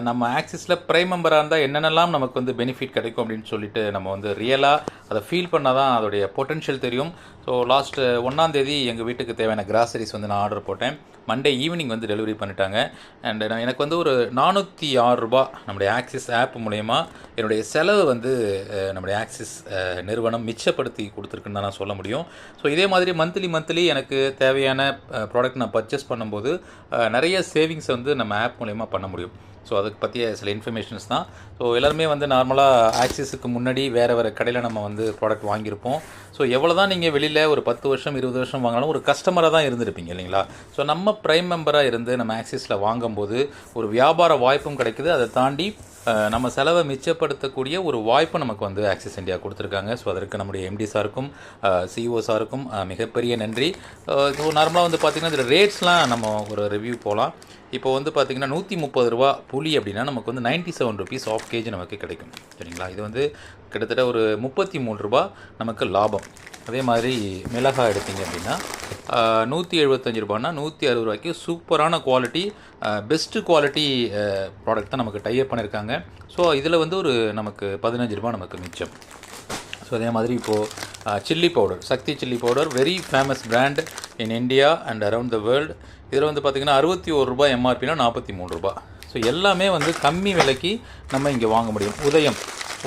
நம்ம ஆக்சிஸில் ப்ரைம் மெம்பராக இருந்தால் என்னென்னலாம் நமக்கு வந்து பெனிஃபிட் கிடைக்கும் அப்படின்னு சொல்லிட்டு நம்ம வந்து ரியலாக அதை ஃபீல் பண்ணால் தான் அதோடைய பொட்டென்ஷியல் தெரியும். ஸோ லாஸ்ட்டு 1ஆம் தேதி எங்கள் வீட்டுக்கு தேவையான கிராசரிஸ் வந்து நான் ஆர்டர் போட்டேன். மண்டே ஈவினிங் வந்து டெலிவரி பண்ணிட்டாங்க. அண்ட் எனக்கு வந்து ஒரு 406 ரூபா நம்முடைய ஆக்சிஸ் ஆப் மூலயமா என்னுடைய செலவு வந்து நம்முடைய ஆக்சிஸ் நிறுவனம் மிச்சப்படுத்தி கொடுத்துருக்குன்னு தான் நான் சொல்ல முடியும். ஸோ இதே மாதிரி மந்த்லி எனக்கு தேவையான ப்ராடக்ட் நான் பர்ச்சேஸ் பண்ணும்போது நிறைய சேவிங்ஸ் வந்து நம்ம ஆப் மூலயமா பண்ண முடியும். ஸோ அதுக்கு பற்றிய சில இன்ஃபர்மேஷன்ஸ் தான். ஸோ எல்லாருமே வந்து நார்மலாக ஆக்சிஸுக்கு முன்னாடி வேறு கடையில் நம்ம வந்து ப்ராடக்ட் வாங்கியிருப்போம். ஸோ எவ்வளோ தான் நீங்கள் வெளியில் ஒரு 10 வருஷம் 20 வருஷம் வாங்கினாலும் ஒரு கஸ்டமராக தான் இருந்திருப்பீங்க இல்லைங்களா? ஸோ நம்ம ப்ரைம் மெம்பராக இருந்து நம்ம ஆக்சிஸில் வாங்கும்போது ஒரு வியாபார வாய்ப்பும் கிடைக்குது. அதை தாண்டி நம்ம செலவை மிச்சப்படுத்தக்கூடிய ஒரு வாய்ப்பு நமக்கு வந்து ஆக்சிஸ் இந்தியா கொடுத்துருக்காங்க. ஸோ அதற்கு நம்முடைய எம்டி சாருக்கும் சிஇஓ சாருக்கும் மிகப்பெரிய நன்றி. ஸோ நார்மலாக வந்து பார்த்திங்கன்னா இதில் ரேட்ஸ்லாம் நம்ம ஒரு ரிவ்யூ போகலாம். இப்போ வந்து பார்த்திங்கன்னா 130 ரூபா புளி அப்படின்னா நமக்கு வந்து 97 ருபீஸ் ஆஃப் கேஜி நமக்கு கிடைக்கும் சரிங்களா? இது வந்து கிட்டத்தட்ட ஒரு 33 ரூபா நமக்கு லாபம். அதே மாதிரி மிளகாய் எடுத்திங்க அப்படின்னா 175 ரூபான்னா 160 ரூபாய்க்கு சூப்பரான குவாலிட்டி, பெஸ்ட்டு குவாலிட்டி ப்ராடக்ட் தான் நமக்கு டைப் பண்ணியிருக்காங்க. ஸோ இதில் வந்து ஒரு நமக்கு 15 ரூபா நமக்கு மிச்சம். ஸோ அதே மாதிரி இப்போது chilli powder, Sakthi chilli powder very famous brand in India and around the world. இதில் வந்து பார்த்திங்கன்னா 61 ரூபாய் எம்ஆர்பினா 43 ரூபா. ஸோ எல்லாமே வந்து கம்மி விலைக்கு நம்ம இங்கே வாங்க முடியும்.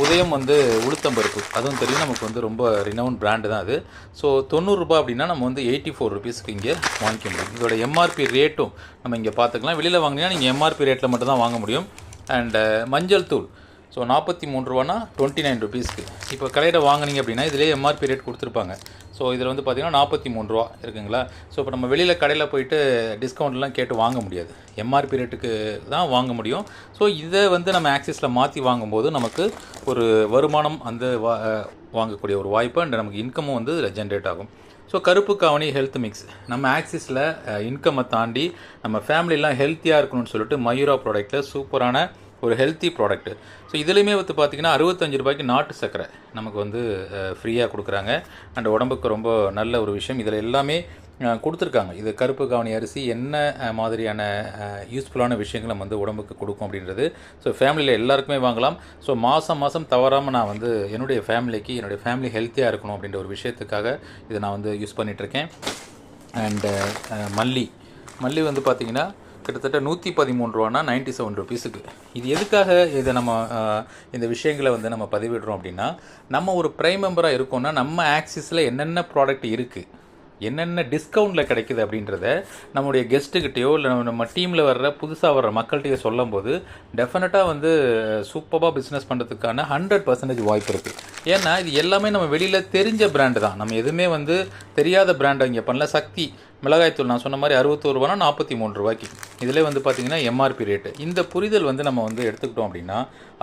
உதயம் வந்து உளுத்தம்பருப்பு, அதுவும் தெரியும் நமக்கு வந்து ரொம்ப ரினவுன் பிராண்டு தான் அது. ஸோ 90 ரூபா அப்படின்னா நம்ம வந்து 84 ருபீஸ்க்கு இங்கே வாங்கிக்க முடியும். இதோட எம்ஆர்பி ரேட்டும் நம்ம இங்கே பார்த்துக்கலாம். வெளியில் வாங்கினீங்கன்னா நீங்கள் எம்ஆர்பி ரேட்டில் மட்டும் தான் வாங்க முடியும். அண்டு மஞ்சள் தூள் ஸோ 43 ரூபானா 29 ருபீஸ்க்கு. இப்போ கடையில் வாங்கினீங்க அப்படின்னா இதிலே எம்ஆர்பி ரேட் கொடுத்துருப்பாங்க. ஸோ இதில் வந்து பார்த்திங்கன்னா 43 ரூபா இருக்குங்களா? ஸோ இப்போ நம்ம வெளியில் கடையில் போயிட்டு டிஸ்கவுண்ட்லாம் கேட்டு வாங்க முடியாது, எம்ஆர்பி ரேட்டுக்கு தான் வாங்க முடியும். ஸோ இதை வந்து நம்ம ஆக்சிஸில் மாற்றி வாங்கும்போது நமக்கு ஒரு வருமானம் வந்து வாங்கக்கூடிய ஒரு வாய்ப்பு அண்ட் நமக்கு இன்கமும் வந்து இதில் ஜென்ரேட் ஆகும். ஸோ கருப்பு காவணி ஹெல்த் மிக்ஸ் நம்ம ஆக்சிஸில் இன்கம்மை தாண்டி நம்ம ஃபேமிலிலாம் ஹெல்த்தியாக இருக்கணும்னு சொல்லிட்டு மயூரா ப்ராடக்ட்டில் சூப்பரான ஒரு ஹெல்த்தி ப்ராடக்ட்டு. ஸோ இதுலேயுமே வந்து பார்த்திங்கன்னா 65 ரூபாய்க்கு நாட்டு சர்க்கரை நமக்கு வந்து ஃப்ரீயாக கொடுக்குறாங்க. அண்ட் உடம்புக்கு ரொம்ப நல்ல ஒரு விஷயம். இதில் எல்லாமே கொடுத்துருக்காங்க. இது கருப்பு கவனி அரிசி என்ன மாதிரியான யூஸ்ஃபுல்லான விஷயங்கள் நம்ம வந்து உடம்புக்கு கொடுக்கும் அப்படின்றது. ஸோ ஃபேமிலியில் எல்லாருக்குமே வாங்கலாம். ஸோ மாதம் தவறாமல் நான் வந்து என்னுடைய ஃபேமிலி ஹெல்த்தியாக இருக்கணும் அப்படின்ற ஒரு விஷயத்துக்காக இதை நான் வந்து யூஸ் பண்ணிகிட்ருக்கேன். அண்டு மல்லி வந்து பார்த்திங்கன்னா கிட்டத்தட்ட 113 ரூபானா 97 ருபீஸுக்கு. இது எதுக்காக இதை நம்ம இந்த விஷயங்களை வந்து நம்ம பதிவிடுறோம் அப்படின்னா, நம்ம ஒரு ப்ரைம் மெம்பராக இருக்கோம்னா நம்ம ஆக்சிஸில் என்னென்ன ப்ராடக்ட் இருக்குது, என்னென்ன டிஸ்கவுண்ட்டில் கிடைக்குது அப்படின்றத நம்முடைய கெஸ்ட்டுக்கிட்டேயோ இல்லை நம்ம டீமில் புதுசாக வர்ற மக்கள்கிட்டயோ சொல்லும் போது டெஃபினட்டாக வந்து சூப்பராக பிஸ்னஸ் பண்ணுறதுக்கான 100% வாய்ப்பு இருக்குது. ஏன்னா இது எல்லாமே நம்ம வெளியில் தெரிஞ்ச பிராண்டு தான், நம்ம எதுவுமே வந்து தெரியாத பிராண்டை இங்கே பண்ணல. சக்தி மிளகாய்த்தூள் நான் சொன்ன மாதிரி 61 ரூபானா 43 ரூபாய்க்கு. இதில் வந்து பார்த்திங்கன்னா எம்ஆர்பி ரேட்டு. இந்த புரிதல் வந்து நம்ம வந்து எடுத்துக்கிட்டோம் அப்படின்னா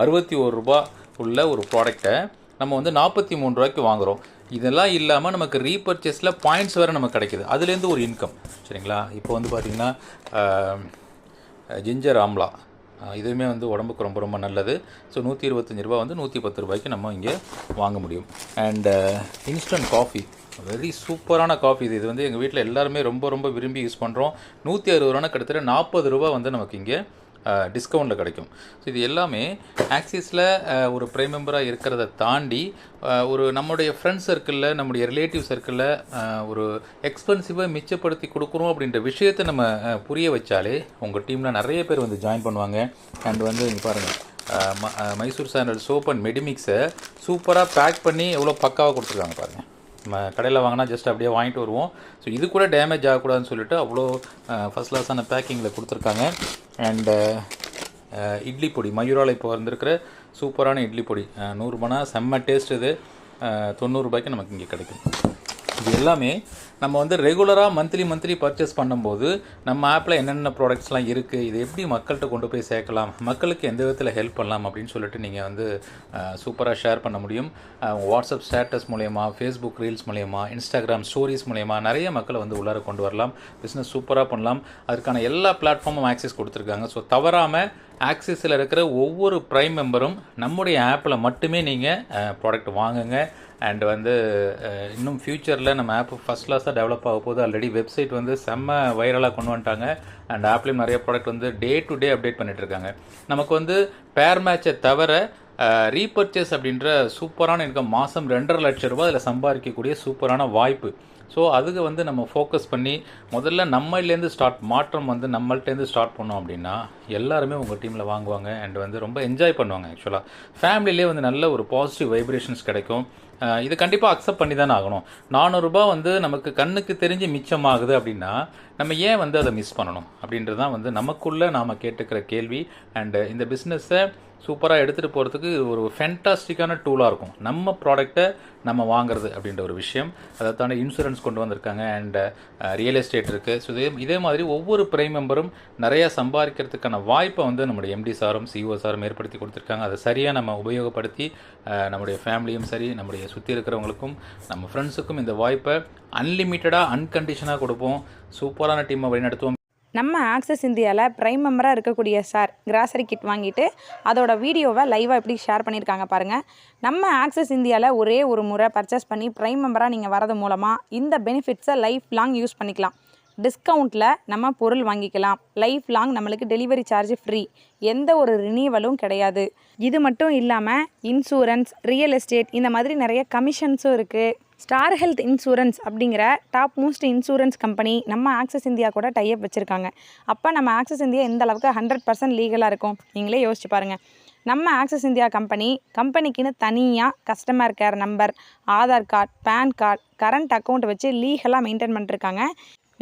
61 ரூபா உள்ள ஒரு ப்ராடக்டை நம்ம வந்து 43 ரூபாய்க்கு வாங்குகிறோம். இதெல்லாம் இல்லாமல் நமக்கு ரீபர்ச்சேஸில் பாயிண்ட்ஸ் வேறு நமக்கு கிடைக்கிது, அதுலேருந்து ஒரு இன்கம் சரிங்களா? இப்போ வந்து பார்த்திங்கன்னா ஜிஞ்சர் ஆம்லா இதுவுமே வந்து உடம்புக்கு ரொம்ப ரொம்ப நல்லது. ஸோ 125 ரூபா வந்து 110 ரூபாய்க்கு நம்ம இங்கே வாங்க முடியும். அண்டு இன்ஸ்டன்ட் காஃபி வெரி சூப்பரான காஃபி இது வந்து எங்கள் வீட்டில் எல்லாருமே ரொம்ப விரும்பி யூஸ் பண்ணுறோம். 160 ரூபானா கிட்டத்தட்ட 40 ரூபா வந்து நமக்கு இங்கே டிஸ்கவுண்ட்டில் கிடைக்கும். ஸோ இது எல்லாமே ஆக்சிஸில் ஒரு ப்ரைம் மெம்பராக இருக்கிறத தாண்டி ஒரு நம்முடைய ஃப்ரெண்ட்ஸ் சர்க்கிளில் நம்முடைய ரிலேட்டிவ் சர்க்கிளில் ஒரு எக்ஸ்பென்சிவாக மிச்சப்படுத்தி கொடுக்குறோம் அப்படின்ற விஷயத்தை நம்ம புரிய வச்சாலே உங்கள் டீமில் நிறைய பேர் வந்து ஜாயின் பண்ணுவாங்க. அண்ட் வந்து இங்கே பாருங்கள் மைசூர் சாண்டல் சோப் அண்ட் மெடிமிக்ஸை சூப்பராக பேக் பண்ணி எவ்வளோ பக்காவாக கொடுத்துருக்காங்க பாருங்கள். நம்ம கடையில் வாங்கினா ஜஸ்ட் அப்படியே வாங்கிட்டு வருவோம். ஸோ இது கூட டேமேஜ் ஆகக்கூடாதுன்னு சொல்லிட்டு அவ்வளோ ஃபஸ்ட் கிளாஸான பேக்கிங்கில் கொடுத்துருக்காங்க. அண்டு இட்லி பொடி மயூராவில் இப்போ வந்திருக்கிற சூப்பரான இட்லி பொடி 100 ரூபானா செம்ம டேஸ்ட். இது 90 ரூபாய்க்கு நமக்கு இங்கே கிடைக்கும். இது எல்லாமே நம்ம வந்து ரெகுலராக மந்த்லி பர்ச்சேஸ் பண்ணும்போது நம்ம ஆப்பில் என்னென்ன ப்ராடக்ட்ஸ்லாம் இருக்குது, இது எப்படி மக்கள்கிட்ட கொண்டு போய் சேர்க்கலாம், மக்களுக்கு எந்த விதத்தில் ஹெல்ப் பண்ணலாம் அப்படின்னு சொல்லிட்டு நீங்கள் வந்து சூப்பராக ஷேர் பண்ண முடியும். வாட்ஸ்அப் ஸ்டேட்டஸ் மூலயமா, ஃபேஸ்புக் ரீல்ஸ் மூலயமா, இன்ஸ்டாகிராம் ஸ்டோரிஸ் மூலயமா நிறைய மக்களை வந்து உள்ளார கொண்டு வரலாம். பிஸ்னஸ் சூப்பராக பண்ணலாம். அதுக்கான எல்லா பிளாட்ஃபார்மும் ஆக்சஸ் கொடுத்துருக்காங்க. ஸோ தவறாமல் ஆக்சிஸில் இருக்கிற ஒவ்வொரு ப்ரைம் மெம்பரும் நம்முடைய ஆப்பில் மட்டுமே நீங்கள் ப்ராடக்ட் வாங்குங்க. அண்ட் வந்து இன்னும் ஃப்யூச்சரில் நம்ம ஆப் ஃபஸ்ட் கிளாஸாக டெவலப் ஆக போகுது. ஆல்ரெடி வெப்சைட் வந்து செம்ம வைரலாக கொண்டு வந்துட்டாங்க. அண்ட் ஆப்லேயும் நிறைய ப்ராடக்ட் வந்து டே டு டே அப்டேட் பண்ணிகிட்ருக்காங்க. நமக்கு வந்து பேர் மேட்சை தவிர ரீபர்ச்சேஸ் அப்படின்ற சூப்பரான இன்கம், மாதம் 2.5 லட்சம் ரூபாய் அதில் சம்பாதிக்கக்கூடிய சூப்பரான வாய்ப்பு. ஸோ அதுக்கு வந்து நம்ம ஃபோக்கஸ் பண்ணி முதல்ல நம்மளேருந்து மாற்றம் வந்து நம்மள்டேருந்து ஸ்டார்ட் பண்ணோம் அப்படின்னா எல்லாருமே உங்கள் டீமில் வாங்குவாங்க. அண்ட் வந்து ரொம்ப என்ஜாய் பண்ணுவாங்க. ஆக்சுவலாக ஃபேமிலியிலே வந்து நல்ல ஒரு பாசிட்டிவ் வைப்ரேஷன்ஸ் கிடைக்கும். இது கண்டிப்பாக அக்செப்ட் பண்ணி தானே ஆகணும். 400 ரூபாய் வந்து நமக்கு கண்ணுக்கு தெரிஞ்சு மிச்சமாகுது அப்படின்னா நம்ம ஏன் வந்து அதை மிஸ் பண்ணணும் அப்படின்றது தான் வந்து நமக்குள்ளே நாம் கேட்டுக்கிற கேள்வி. அண்டு இந்த பிஸ்னஸை சூப்பராக எடுத்துகிட்டு போகிறதுக்கு ஒரு ஃபேண்டாஸ்டிக்கான டூலாக இருக்கும் நம்ம ப்ராடக்டை நம்ம வாங்குறது அப்படின்ற ஒரு விஷயம். அதை தாண்டி இன்சூரன்ஸ் கொண்டு வந்திருக்காங்க. அண்ட் ரியல் எஸ்டேட் இருக்குது. ஸோ இதே மாதிரி ஒவ்வொரு பிரைம் மெம்பரும் நிறையா சம்பாதிக்கிறதுக்கான வாய்ப்பை வந்து நம்முடைய எம்டி சாரும் சிஓ சாரும் ஏற்படுத்தி கொடுத்துருக்காங்க. அதை சரியாக நம்ம உபயோகப்படுத்தி நம்முடைய ஃபேமிலியும் சரி, நம்முடைய சுற்றி இருக்கிறவங்களுக்கும் நம்ம ஃப்ரெண்ட்ஸுக்கும் இந்த வாய்ப்பை அன்லிமிட்டடாக அன்கண்டிஷனாக கொடுப்போம். சூப்பரான டீமை வழிநடத்துவோம். நம்ம ஆக்சஸ் இந்தியாவில் ப்ரைம் மெம்பராக இருக்கக்கூடிய சார் கிராசரி கிட் வாங்கிட்டு அதோட வீடியோவை லைவாக எப்படி ஷேர் பண்ணியிருக்காங்க பாருங்கள். நம்ம ஆக்சஸ் இந்தியாவில் ஒரே ஒரு முறை பர்ச்சேஸ் பண்ணி ப்ரைம் மெம்பராக நீங்கள் வரது மூலமாக இந்த பெனிஃபிட்ஸை லைஃப் லாங் யூஸ் பண்ணிக்கலாம். டிஸ்கவுண்ட்டில் நம்ம பொருள் வாங்கிக்கலாம். லைஃப் லாங் நம்மளுக்கு டெலிவரி சார்ஜ் ஃப்ரீ, எந்த ஒரு ரினியூவலும் கிடையாது. இது மட்டும் இல்லாமல் இன்சூரன்ஸ், ரியல் எஸ்டேட் இந்த மாதிரி நிறைய கமிஷன்ஸும் இருக்குது. ஸ்டார் ஹெல்த் இன்சூரன்ஸ் அப்படிங்கிற டாப் மோஸ்ட் இன்சூரன்ஸ் கம்பெனி நம்ம ஆக்சஸ் இந்தியா கூட டைப் வச்சுருக்காங்க. அப்போ நம்ம ஆக்சஸ் இந்தியா எந்த அளவுக்கு 100% லீகலாக இருக்கும் நீங்களே யோசிச்சு பாருங்கள். நம்ம ஆக்சஸ் இந்தியா கம்பெனிக்குன்னு தனியாக customer care number, Aadhaar card, PAN card, current account வச்சு லீகலாக மெயின்டைன் பண்ணிருக்காங்க.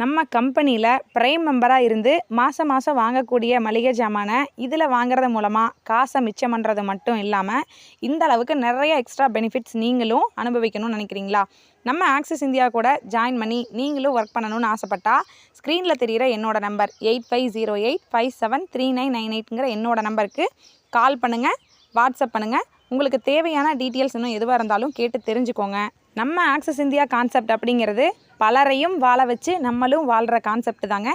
நம்ம கம்பெனியில் ப்ரைம் மெம்பராக இருந்து மாதம் வாங்கக்கூடிய மளிகை ஜாமானை இதில் வாங்குறது மூலமாக காசை மிச்சம் பண்ணுறது மட்டும் இல்லாமல் இந்த அளவுக்கு நிறைய எக்ஸ்ட்ரா பெனிஃபிட்ஸ் நீங்களும் அனுபவிக்கணும்னு நினைக்கிறீங்களா? நம்ம ஆக்சஸ் இந்தியா கூட ஜாயின் பண்ணி நீங்களும் ஒர்க் பண்ணணும்னு ஆசைப்பட்டா ஸ்க்ரீனில் தெரிகிற என்னோட நம்பர் 8508573998ங்கிற என்னோட நம்பருக்கு கால் பண்ணுங்கள், வாட்ஸ்அப் பண்ணுங்கள். உங்களுக்கு தேவையான டீட்டெயில்ஸ் இன்னும் எதுவாக இருந்தாலும் கேட்டு தெரிஞ்சுக்கோங்க. நம்ம ஆக்சஸ் இந்தியா கான்செப்ட் அப்படிங்கிறது பலரையும் வாழ வச்சு நம்மளும் வாழ்கிற கான்செப்ட் தாங்க.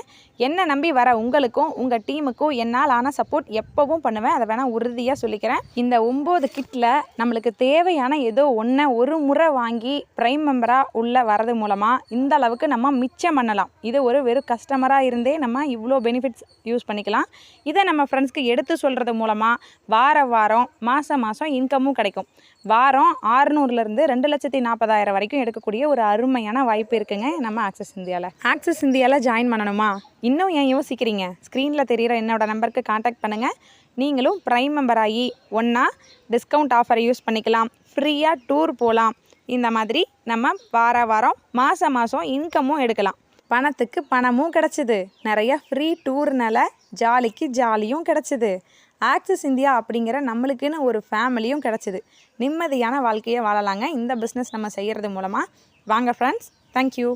என்னை நம்பி வர உங்களுக்கும் உங்கள் டீமுக்கும் என்னால் ஆன சப்போர்ட் எப்போவும் பண்ணுவேன். அதை வேணால் உறுதியாக சொல்லிக்கிறேன். இந்த 9 கிட்டில் நம்மளுக்கு தேவையான ஏதோ ஒன்றை ஒரு முறை வாங்கி ப்ரைம் மெம்பராக உள்ளே வரது மூலமாக இந்த அளவுக்கு நம்ம மிச்சம் பண்ணலாம். இது ஒரு வெறும் கஸ்டமராக இருந்தே நம்ம இவ்வளோ பெனிஃபிட்ஸ் யூஸ் பண்ணிக்கலாம். இதை நம்ம ஃப்ரெண்ட்ஸ்க்கு எடுத்து சொல்கிறது மூலமாக வாரம் மாதம் இன்கமும் கிடைக்கும். வாரம் 600லேருந்து 2,40,000 வரைக்கும் எடுக்கக்கூடிய ஒரு அருமையான வாய்ப்பு இருக்குங்க நம்ம ஆக்சஸ் இந்தியாவில் ஜாயின் பண்ணணுமா? இன்னும் ஏன் யோசிக்கிறீங்க? ஸ்க்ரீனில் தெரிகிற என்னோட நம்பருக்கு காண்டாக்ட் பண்ணுங்கள். நீங்களும் ப்ரைம் மெம்பர் ஆகி ஒன்றா டிஸ்கவுண்ட் ஆஃபரை யூஸ் பண்ணிக்கலாம், ஃப்ரீயாக டூர் போகலாம். இந்த மாதிரி நம்ம வாரம் மாதம் இன்கமும் எடுக்கலாம். பணத்துக்கு பணமும் கிடச்சிது, நிறைய ஃப்ரீ டூர்னால ஜாலிக்கு ஜாலியும் கிடச்சிது. ஆக்சஸ் இந்தியா அப்படிங்கிற நம்மளுக்குன்னு ஒரு ஃபேமிலியும் கிடச்சிது. நிம்மதியான வாழ்க்கையை வாழலாங்க இந்த பிஸ்னஸ் நம்ம செய்கிறது மூலமாக. வாங்க ஃப்ரெண்ட்ஸ், தேங்க்யூ.